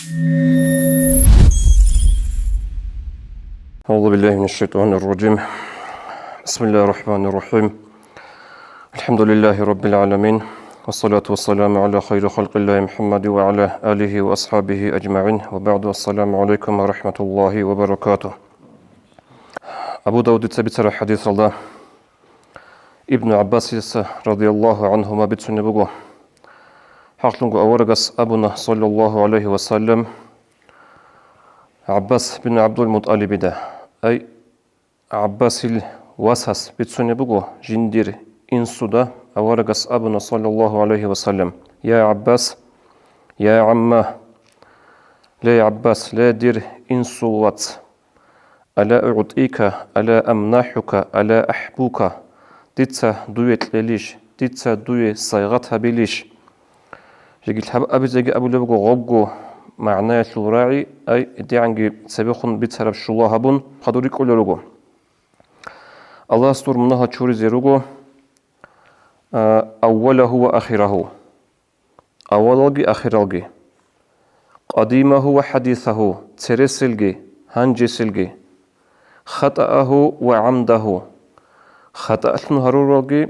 أعوذ بالله من الشيطان الرجيم. بسم الله الرحمن الرحيم. الحمد لله رب العالمين، والصلاة والسلام على خير خلق الله محمد وعلى آله وأصحابه أجمعين، وبعد. السلام عليكم ورحمة الله وبركاته. أبو داود تبتر حديث الله ابن عباس رضي الله عنهما بتسنبغو حقلنغو أورغس أبونا صلى الله عليه وسلم عباس بن عبد المطلب ده أي عباس الواسس بتسنبغو جندير إنسودا أورغس أبونا صلى الله عليه وسلم يا عباس يا عمه لا يا عباس لا دير إنسوات ألا أعطيك ألا أمنحك ألا أحبوك ديتسا دويت ليش ديتسا دوي صيغتها بليش جيت حب أبي زي أبو لبغو غبغو معناه شوراعي أي دي عنجي سبيخون بيتسرب شو هبون قدوري كل لغو الله استور منها تشوري زيروغو أوله وآخره أولغي آخرغي قديمه وحديثه ترسلغي هنجسلغي خطأه وعمده خطأتن هرورغي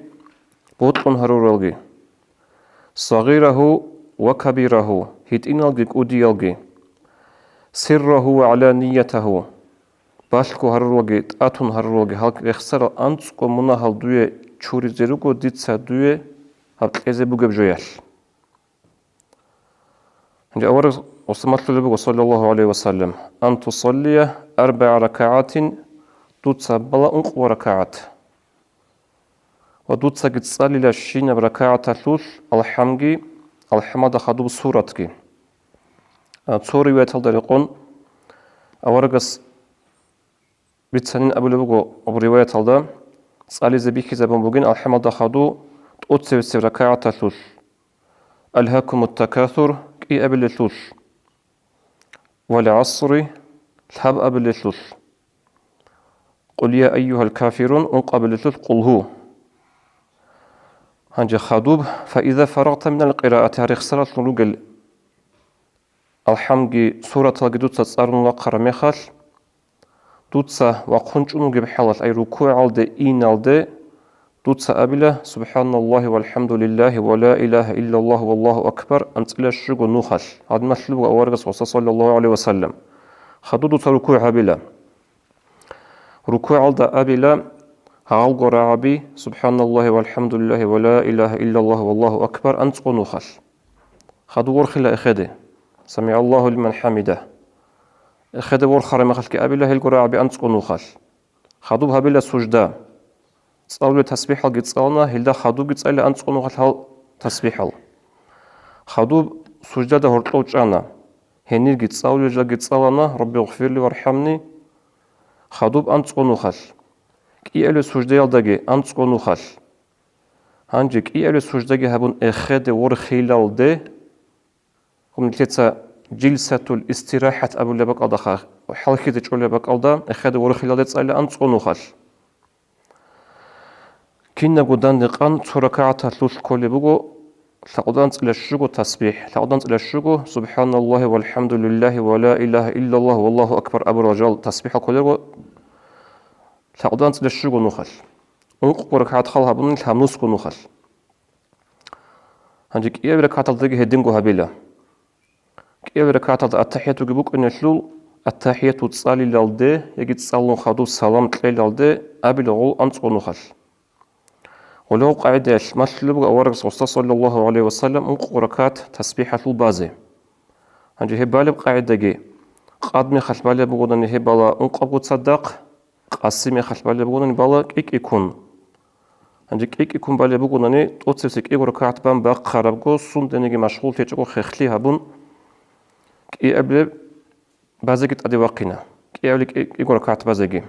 بوتن هرورغي صغيره وكبيره هيتينالغي كوديالغي سره وعلانيته باشكو هرورغي تاتن هرورغي هالك اخسر انتسكو منا هال دوي چوري زيروغو ديتسا دوي هابتليزي بوغب جويال عند أول وصمت له صلى الله عليه وسلم أن تصلي 4 ركعات تتصبل أنق وركعات ودوتسا تصلي لشين بركعة ثلث الحمد خدوب سورتك سوري ويتل دريقون أورغس بتسنين أبو لبغو أبو رواية تلدا تصلي زبيكي زبون بوغين الحمد خدو تؤتسي ركعة ثلث ألهاكم التكاثر كي أبل الثلث والعصر الحب أبل الثلث قل يا أيها الكافرون أنقبل الثلث قل هو هنجي خادوب فإذا فرغت من القراءة هاريخ سرات لنوغل الحمد سورة الجدوتة تصارن وقر مخال دوتسا وقنج نوغي بحالة أي ركوع الدي إين الدي دوتسا أبلا سبحان الله والحمد لله ولا إله إلا الله والله أكبر أنت إلا الشغل نوخل هذا مثل أورغس صلى الله عليه وسلم خدو دوتسا ركوع أبلا ركوع الدي أبلا هالغو رعبي سبحان الله والحمد لله ولا إله إلا الله والله أكبر أنت قنوخل خدو ورخلا إخده سمع الله لمن حمده إخده ورخر مخلك أبلا هالغو رعبي أنت قنوخل خدو هبلا سجدا تصلي تسبيح الجتصالنا هلدا خدو جتصالي أنت قنوخل هال تسبيح خدو سجدا ده هرطلوش أنا هنير جتصالي جتصالنا ربي اغفر لي وارحمني خدو أنت قنوخل كيالو سجدة يالداجي أنت قنوخل هنجي كيالو سجدة هبون إخد ورخيلال ده هم نتيجة جلسة الاستراحة أبو لبك أضخا وحلقة تقول لبك أضا إخد ورخيلال ده تسأل أنت قنوخل كنا قدان نقان تركعة ثلث كل بقو لقدان إلى الشجو تسبيح لقدان إلى الشجو سبحان الله والحمد لله ولا إله إلا الله والله أكبر أبو رجال تسبيح كل بقو لقدان إلى الشجو نخل أنق ركعة خلها بني لهم نسق نخل هنجيك إيه بركعة الدقي هدينجو هبيلا إيه بركعة التحية تجيبوك إن الشلول التحية تصلي للده يجي تصلون خدو السلام تلاقي للده أبي لغو أنت نخل ولو قاعدة مثل أورغ صلى الله عليه وسلم أنق ركعة تسبيحة البازي هنجي هبالي قاعدة جي قادمي خلف بالي بقولني هبالا أنق أبو تصدق قاسمي خلف بالي بقولني بالا كيك يكون هنجي كيك يكون بالي بقولني توتسيك إيه ركعة بام باق خرابجو سندنيجي مشغول تيجو خخلي هبون كي قبل بازجت أدي واقينا كي قبل إيه ركعة بازجي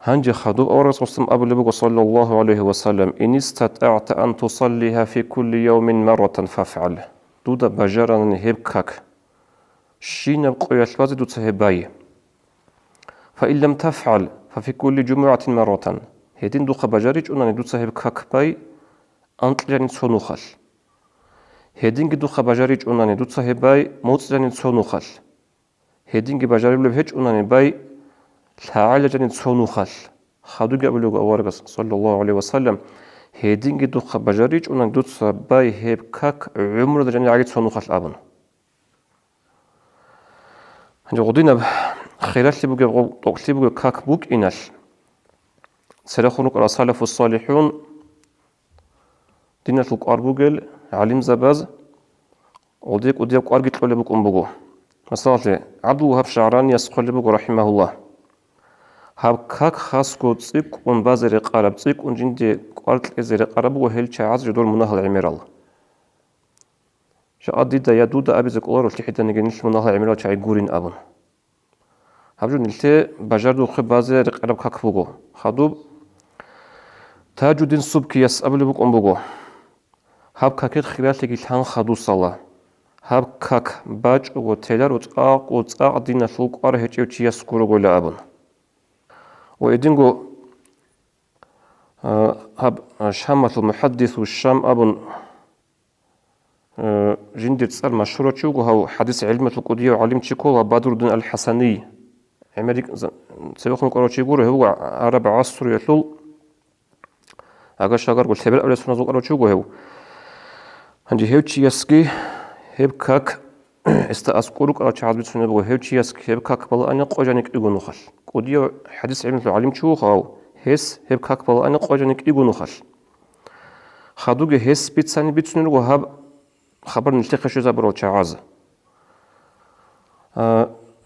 هنجي خدوب أورس وسلم أبو لبغو صلى الله عليه وسلم إن استطعت أن تصليها في كل يوم مرة فافعل دودا بجران هبكك شين بقوية البازي دودا هباي فإن لم تفعل ففي كل جمعة مرة هدين دوخ بجاريج أنني دودا هبكك باي أنت يعني تسونوخل هدينجي دوخا بجاري جوناني دوتسا هباي موتسجاني تسونوخال هدينجي بجاري بلو هيج أوناني باي لعالة جاني تسونوخال خادوجي أبلوغ أورغس صلى الله عليه وسلم هدينجي دوخا بجاري جوناني دوتسا باي هب كاك عمر جاني عالي تسونوخال أبن هنجي غدينا خلال لبوغ كاك بوك إنال سلاخونك الأصالف الصالحون دينا لوك أربوغل علم زباز وديك أرجت لبوك أمبوغو مثلا عبد الوهاب شعراني يسقل لبوغ رحمه الله هاب كاك خاصكو تسيك ونبازر قارب تسيك ونجندي قارت الإزر قارب وهل شعاز جدول مناهل عميرال شاء ديدا يدودا أبيزك أولار وتحيدا نجنيش مناهل عميرال شاي قورين أبن هابجو نلتي بجاردو خب بازر قارب كاك بوغو خادوب تاج الدين السبكي يسأل لبوك أمبوغو هاب كاكيت خلال لكي خادو صلاة هاب كاك باج وتيلر وتاق دينا فوق أرهج يوتي يسكورو غولا أبن وإدينغو هاب شامة المحدث والشام أبن جندر تسأل مشهورة تشوغو هاو حديث علمة القدية وعلم تشيكولا بدر الدين الحسني عمريك سيبقون قرار تشيكورو هو عرب عصر يطول أغا شاقر قلت هبال أولا سنة قرار تشوغو هاو هنجي هيوتشي يسكي هيب كاك استأسكورك على شعب بتسنة بقول هيوتشي يسكي هيب كاك بلا أنا قاجنك إيجو نخل قدية حديث علم العلم شو خاو هس هيب كاك بلا أنا قاجنك إيجو نخل خادوجي هس بتسنة بتسنة وهاب خبر نلتقي شو زبرو شعاز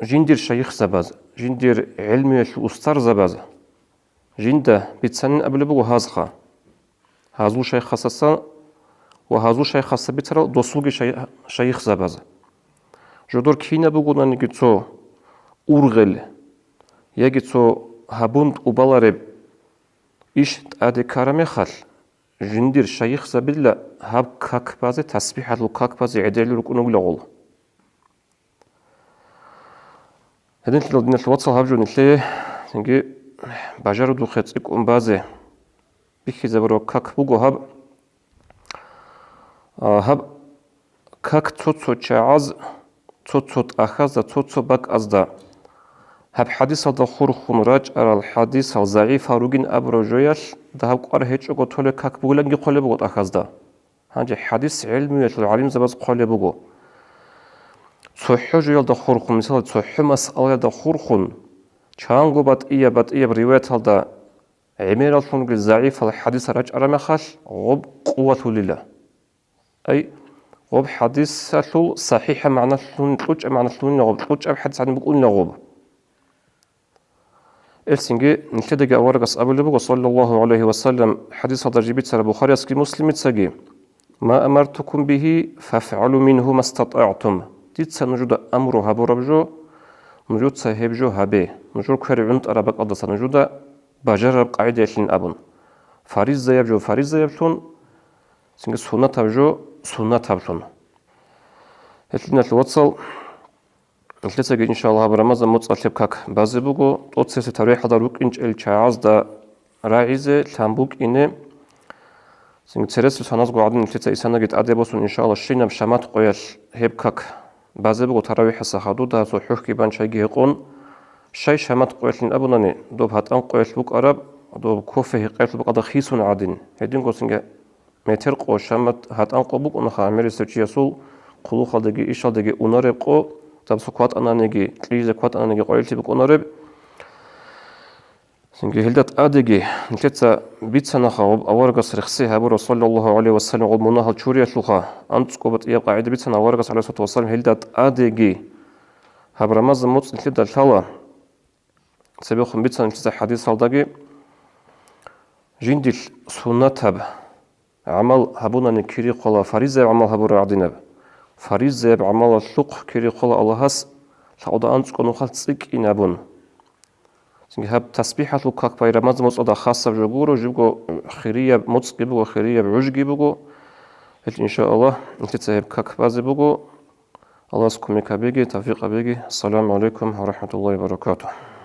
جندير شيخ زباز جندير علمي الأستار زباز جنده بتسنة قبل بقول هازخا هازو شيخ خاصة وهذا شيء خاص بترى دوسوجي شيخ زبازة جدور كينا بقولنا نجتو أورغل يجتو هبوند وبالارب إيش أدي كرامي خال جندير شيخ زبيلا هب كاك بازي تسبيح هذا كاك بازي عدل ركونو لغول هذين تلودنا الواتس هابجو نتلي نجي بجارو دو خيتك بازي بيخي زبرو كاك بوجو هب كاك توتو تشعاز توتو أخذ توتو باك أزدا هب حديث هذا خورخون راج على الحديث الضعيف هروجين أبرجويش ده هب قاره هيك أقول تولي كاك بقولن يقول بقول أخذ هنجي حديث علمي العلم زبز قال بقول صحيح جيل ده خورخون مثال صحيح مسألة ده خورخون شانغو بات إيه برواية هذا عمير الفنق الضعيف الحديث راج على مخاش غب قوة لله أي غب حديث صحيح معنى شلون تلوج معنى شلون نغب تلوج حديث عن بقول نغب إلسنجي نتدق أورقس أبو لبو صلى الله عليه وسلم حديث هذا جبت سر البخاري أسكي مسلم تسجي ما أمرتكم به فافعلوا منه ما استطعتم ديت سنجود أمره هبو ربجو نجود سهبجو هبه نجود كهر عند أربك أدس نجود بجرب قاعدة يشين أبن فاريز زيبجو فاريز زيبتون سنجي سنة تبجو سنة تبتون هتلنا الواتسال التسجي إن شاء الله برمضان متصل كاك بعض بقول توصي تاريخ هذا روك إنش الشعاز دا راعيزة تنبوك إنه سنجي ترس سناز قاعدين التسجي سنة جت أدبوسون إن شاء الله شينا بشمات قياش هيب كاك بعض بقول تراويح الصحادو دا صحوح كيبان شيء يقون شيء شمات قياش لين أبوناني دوب هاتان قياش بوك أرب دوب كوفه قياش بوك أدا خيسون عادين هدين قول سنجي متر قوشمت هاتان قبوك ونخا عمري سرچ يسول قلو خالدگي إشال دگي أونارب قو تب سقوط أنا نجي تريز قوات أنا نجي قليل تبق أونارب سنجي هلدت أدگي نكتة بيت سنة خاب أورجس رخصي هبور رسول الله عليه وسلم قل مناها تشوري شلوخا أنت سقوط إيه قاعدة بيت سنة أورجس عليه الصلاة والسلام هلدت أدگي هبر ماز موت نكتة الثلا سبيخم بيت سنة نكتة حديث هالدگي جندل سنة هب عمل هبونا نكيري قلا فريزة عمل هبور عدينب فريزة بعمل الشق كيري قلا الله هس لعودا أنت كونو خلصك إنابون سنجي هب تسبيحة لوكاك باي رمز موت أدا خاصة بجبورو جبو خيرية موت جبو خيرية بعج جبو إن شاء الله أنت تهب كاك بازي بقو الله سكمك بيجي توفيق بيجي السلام عليكم ورحمة الله وبركاته.